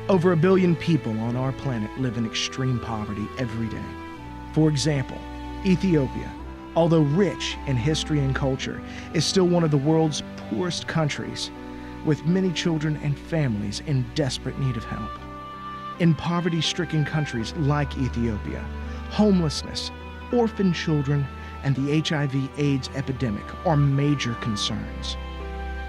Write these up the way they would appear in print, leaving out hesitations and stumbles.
Over 1 billion people on our planet live in extreme poverty every day. For example, Ethiopia, although rich in history and culture, is still one of the world's poorest countries, with many children and families in desperate need of help. In poverty-stricken countries like Ethiopia, homelessness, orphan children, and the HIV/AIDS epidemic are major concerns.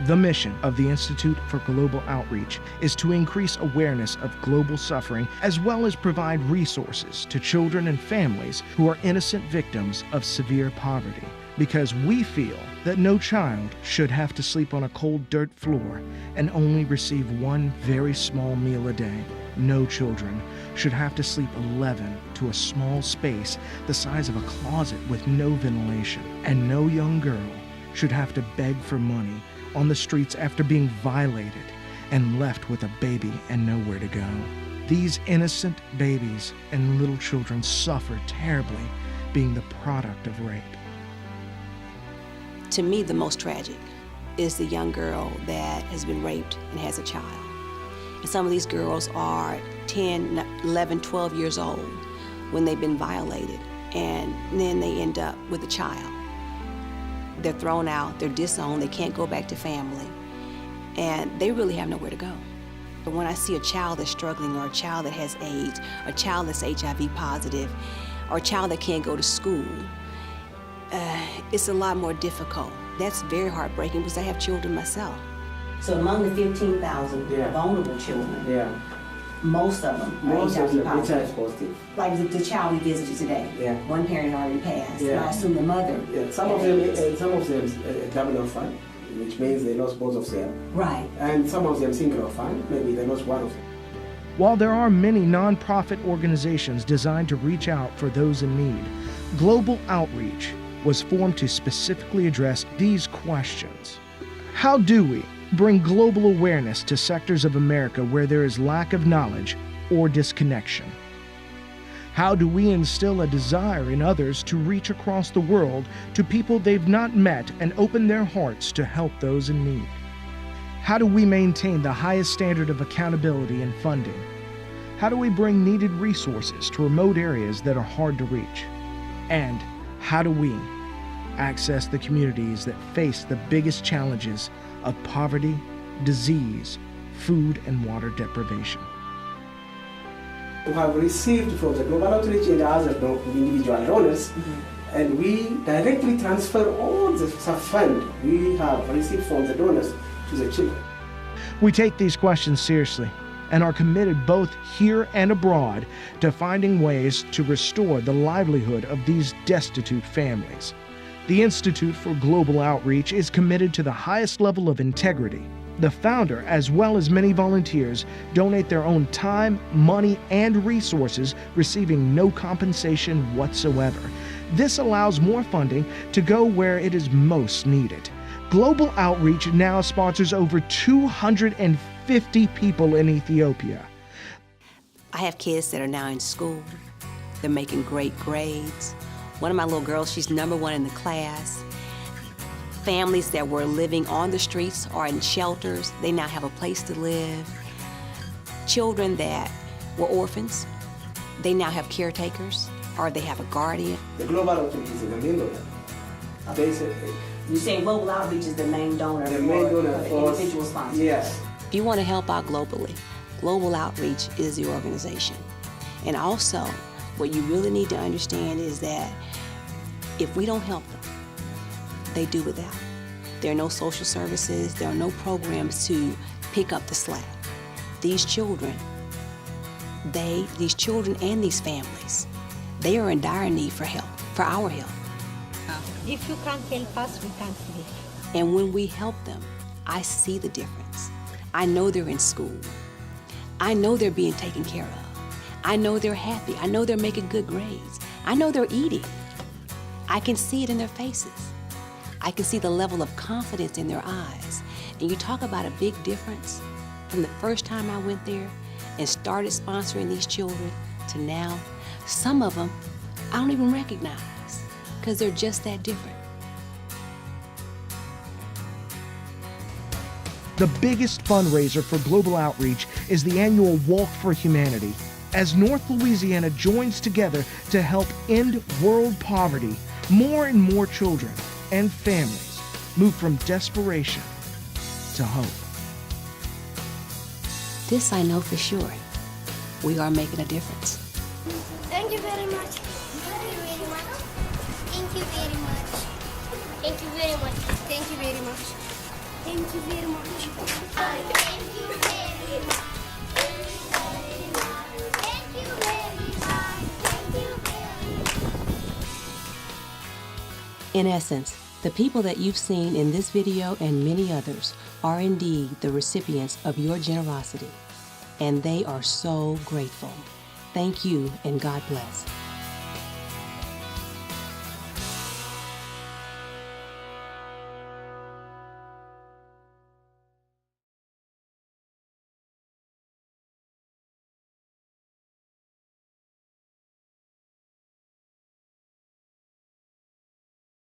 The mission of the Institute for Global Outreach is to increase awareness of global suffering as well as provide resources to children and families who are innocent victims of severe poverty, because we feel that no child should have to sleep on a cold dirt floor and only receive one very small meal a day. No children should have to sleep 11 to a small space the size of a closet with no ventilation, and no young girl should have to beg for money on the streets after being violated and left with a baby and nowhere to go. These innocent babies and little children suffer terribly being the product of rape. To me, the most tragic is the young girl that has been raped and has a child. And some of these girls are 10, 11, 12 years old when they've been violated, and then they end up with a child. They're thrown out, they're disowned, they can't go back to family, and they really have nowhere to go. But when I see a child that's struggling, or a child that has AIDS, or a child that's HIV positive, or a child that can't go to school, it's a lot more difficult. That's very heartbreaking because I have children myself. So among the 15,000 vulnerable children, most of them are HIV positive. Like the child we visited today, one parent already passed. And I assume the mother. Some of them double orphan, which means they lost both of them. Right. And some of them single orphan, maybe they lost one of them. While there are many nonprofit organizations designed to reach out for those in need, Global Outreach was formed to specifically address these questions. How do we bring global awareness to sectors of America where there is lack of knowledge or disconnection? How do we instill a desire in others to reach across the world to people they've not met and open their hearts to help those in need? How do we maintain the highest standard of accountability and funding? How do we bring needed resources to remote areas that are hard to reach? And how do we access the communities that face the biggest challenges of poverty, disease, food, and water deprivation? We have received from the Global Outreach and other individual donors, and we directly transfer all the fund we have received from the donors to the children. We take these questions seriously and are committed both here and abroad to finding ways to restore the livelihood of these destitute families. The Institute for Global Outreach is committed to the highest level of integrity. The founder, as well as many volunteers, donate their own time, money, and resources, receiving no compensation whatsoever. This allows more funding to go where it is most needed. Global Outreach now sponsors over 250 people in Ethiopia. I have kids that are now in school. They're making great grades. One of my little girls, she's #1 in the class. Families that were living on the streets or in shelters, they now have a place to live. Children that were orphans, they now have caretakers or they have a guardian. The Global Outreach is the main donor. You're saying Global Outreach is the main donor the main donor for individual sponsors? Yes. If you want to help out globally, Global Outreach is the organization. And also, what you really need to understand is that if we don't help them, they do without. There are no social services, there are no programs to pick up the slack. These children and these families, they are in dire need for help, for our help. If you can't help us, we can't live. And when we help them, I see the difference. I know they're in school. I know they're being taken care of. I know they're happy. I know they're making good grades. I know they're eating. I can see it in their faces. I can see the level of confidence in their eyes. And you talk about a big difference from the first time I went there and started sponsoring these children to now. Some of them I don't even recognize because they're just that different. The biggest fundraiser for global outreach is the annual Walk for Humanity. As North Louisiana joins together to help end world poverty, more and more children and families move from desperation to hope. This I know for sure. We are making a difference. Thank you very much. Thank you very much. Thank you very much. Thank you very much. Thank you very much. Thank you very much. Thank you very much. Thank you very much. In essence, the people that you've seen in this video and many others are indeed the recipients of your generosity, and they are so grateful. Thank you and God bless.